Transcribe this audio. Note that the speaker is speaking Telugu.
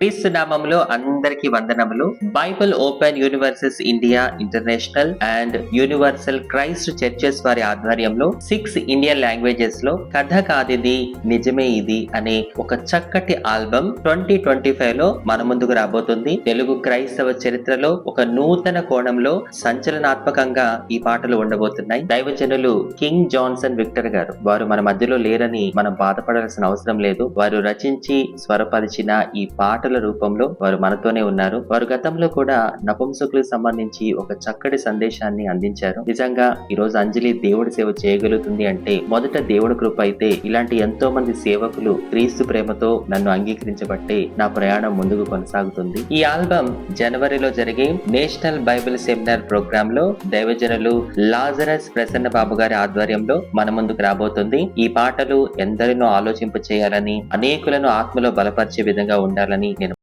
క్రీస్తు నామంలో అందరికి వందనములు. Bible open universes India international and universal Christ churches వారి ఆధ్వర్యంలో 6 ఇండియన్ లాంగ్వేజెస్ లో కథ కాదిది నిజమే ఇది అనే ఒక చక్కటి ఆల్బమ్ 2025 లో మన ముందుకు రాబోతుంది. తెలుగు క్రైస్తవ చరిత్రలో ఒక నూతన కోణంలో సంచలనాత్మకంగా ఈ పాటలు ఉండబోతున్నాయి. దైవజనులు కింగ్ జాన్సన్ విక్టర్ గారు వారు మన మధ్యలో లేరని మనం బాధపడాల్సిన అవసరం లేదు. వారు రచించి స్వరపరిచిన ఈ పాటల రూపంలో వారు మనతోనే ఉన్నారు. వారు గతంలో కూడా నపుంసకులకు సంబంధించి ఒక చక్కటి సందేశాన్ని అందించారు. నిజంగా ఈ రోజు అంజలి దేవుడి సేవ చేయగలుగుతుంది అంటే మొదట దేవుడి కృప అయితే, ఇలాంటి ఎంతో మంది సేవకులు క్రీస్తు ప్రేమతో నన్ను అంగీకరించబట్టే నా ప్రయాణం ముందుకు కొనసాగుతుంది. ఈ ఆల్బమ్ జనవరిలో జరిగే నేషనల్ బైబిల్ సెమినార్ ప్రోగ్రామ్ లో దైవజనులు లాజరస్ ప్రసన్న బాబు గారి ఆధ్వర్యంలో మన ముందుకు రాబోతుంది. ఈ పాటలు ఎందరినో ఆలోచింప చేయాలని, అనేకులను ఆత్మలో బలపరిచే విధంగా ఉండాలని